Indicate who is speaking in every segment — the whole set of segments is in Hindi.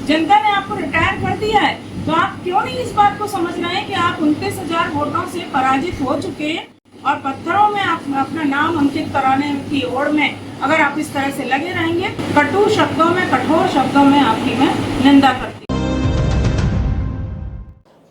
Speaker 1: जनता ने आपको रिटायर कर दिया है, तो आप क्यों नहीं इस बात को समझ रहे हैं कि आप 29,000 वोटों से पराजित हो चुके हैं और पत्थरों में आप अपना नाम अंकित कराने की ओर में अगर आप इस तरह से लगे रहेंगे, कटु शब्दों में, कठोर शब्दों में आपकी मैं निंदा करती हूँ।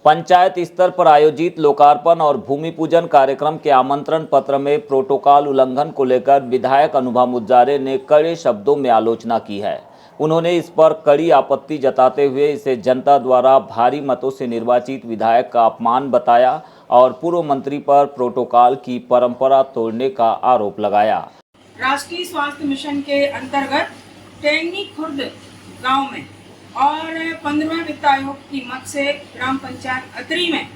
Speaker 2: पंचायत स्तर पर आयोजित लोकार्पण और भूमि पूजन कार्यक्रम के आमंत्रण पत्र में प्रोटोकॉल उल्लंघन को लेकर विधायक अनुभव मुज्जारे ने कड़े शब्दों में आलोचना की है। उन्होंने इस पर कड़ी आपत्ति जताते हुए इसे जनता द्वारा भारी मतों से निर्वाचित विधायक का अपमान बताया और पूर्व मंत्री पर प्रोटोकॉल की परंपरा तोड़ने का आरोप लगाया।
Speaker 1: राष्ट्रीय स्वास्थ्य मिशन के अंतर्गत टेंगनी खुर्द गांव में और 15वें वित्त आयोग की मद से ग्राम पंचायत अतरी में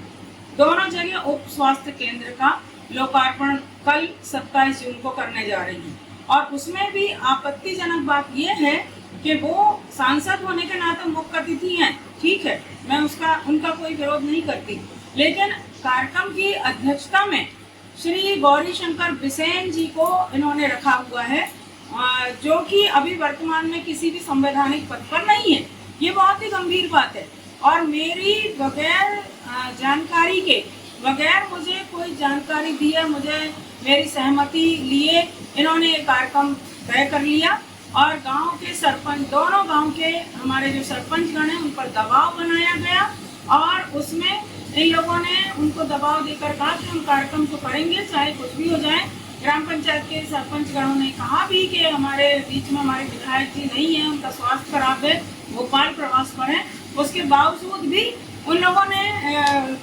Speaker 1: दोनों जगह उप स्वास्थ्य केंद्र का लोकार्पण कल 27 जून को करने जा रही हूँ। और उसमें भी आपत्तिजनक बात यह है कि वो सांसद होने के नाते मुख्य अतिथि हैं, ठीक है, मैं उनका कोई विरोध नहीं करती, लेकिन कार्यक्रम की अध्यक्षता में श्री गौरी शंकर बिसेन जी को इन्होंने रखा हुआ है, जो कि अभी वर्तमान में किसी भी संवैधानिक पद पर नहीं है। ये बहुत ही गंभीर बात है और मेरी बगैर जानकारी के, बगैर मुझे कोई जानकारी दिए, मुझे मेरी सहमति लिए इन्होंने ये कार्यक्रम तय कर लिया और गांव के सरपंच, दोनों गांव के हमारे जो सरपंच गण हैं उन पर दबाव बनाया गया और उसमें इन लोगों ने उनको दबाव देकर कहा कि हम कार्यक्रम तो करेंगे चाहे कुछ भी हो जाए। ग्राम पंचायत के सरपंच गणों ने कहा भी कि हमारे बीच में हमारे विधायक जी नहीं है, उनका स्वास्थ्य खराब है, भोपाल प्रवास पर है, उसके बावजूद भी उन लोगों ने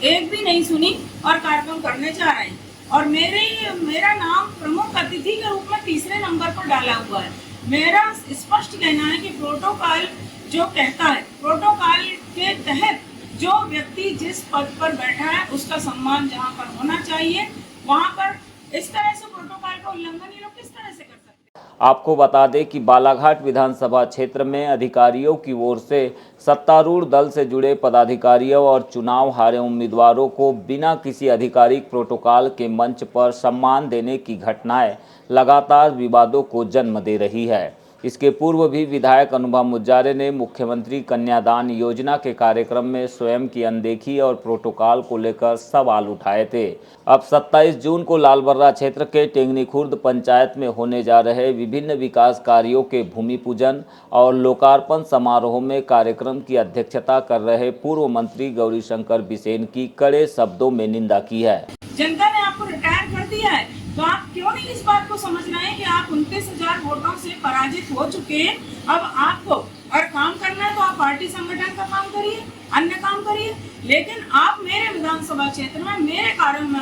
Speaker 1: एक भी नहीं सुनी और कार्यक्रम करने जा रहे हैं और मेरा नाम प्रमुख अतिथि के रूप में तीसरे नंबर पर डाला हुआ है। मेरा स्पष्ट कहना है कि प्रोटोकॉल जो कहता है, प्रोटोकॉल के तहत जो व्यक्ति जिस पद पर बैठा है उसका सम्मान जहाँ पर होना चाहिए वहाँ पर इस तरह से प्रोटोकॉल का उल्लंघन ये लोग किस तरह से कर सकते हैं।
Speaker 2: आपको बता दें कि बालाघाट विधानसभा क्षेत्र में अधिकारियों की ओर से सत्तारूढ़ दल से जुड़े पदाधिकारियों और चुनाव हारे उम्मीदवारों को बिना किसी आधिकारिक प्रोटोकॉल के मंच पर सम्मान देने की घटनाएं लगातार विवादों को जन्म दे रही है। इसके पूर्व भी विधायक अनुभव मुज्जारे ने मुख्यमंत्री कन्यादान योजना के कार्यक्रम में स्वयं की अनदेखी और प्रोटोकॉल को लेकर सवाल उठाए थे। अब 27 जून को लालबर्रा क्षेत्र के टेंगनी खुर्द पंचायत में होने जा रहे विभिन्न विकास कार्यों के भूमि पूजन और लोकार्पण समारोह में कार्यक्रम की अध्यक्षता कर रहे पूर्व मंत्री गौरी शंकर बिसेन की कड़े शब्दों में निंदा की है।
Speaker 1: जनता ने आपको रिटायर कर दिया है, तो आप क्यों नहीं इस बात को समझ रहे हैं कि आप 29,000 वोटों से पराजित हो चुके हैं। अब आपको अगर काम करना है तो आप पार्टी संगठन का काम करिए, अन्य काम करिए, लेकिन आप मेरे विधानसभा क्षेत्र में मेरे कार्यों में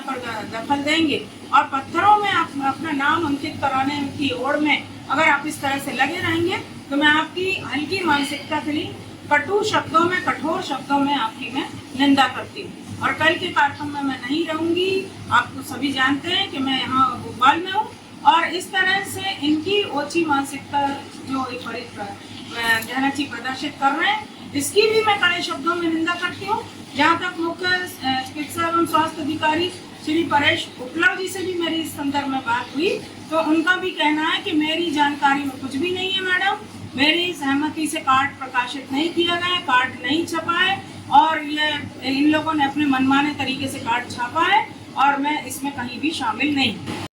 Speaker 1: दखल देंगे और पत्थरों में आप अपना नाम अंकित कराने की ओर में अगर आप इस तरह से लगे रहेंगे तो मैं आपकी हल्की मानसिकता के लिए कटु शब्दों में, कठोर शब्दों में आपकी मैं निंदा करती हूँ। और कल के कार्यक्रम में मैं नहीं रहूंगी। आपको सभी जानते हैं कि मैं यहाँ भोपाल में हूँ और इस तरह से इनकी ओछी मानसिकता जो एक बड़ी जहनची प्रदर्शित कर रहे हैं, इसकी भी मैं कड़े शब्दों में निंदा करती हूँ। जहाँ तक मुख्य चिकित्सा एवं स्वास्थ्य अधिकारी श्री परेश उपलब्ध जी से भी मेरी इस संदर्भ में बात हुई तो उनका भी कहना है कि मेरी जानकारी में कुछ भी नहीं है मैडम, मेरी सहमति से कार्ड प्रकाशित नहीं किया गया, कार्ड नहीं छपा है और ये इन लोगों ने अपने मनमाने तरीके से कार्ड छापा है और मैं इसमें कहीं भी शामिल नहीं हूँ।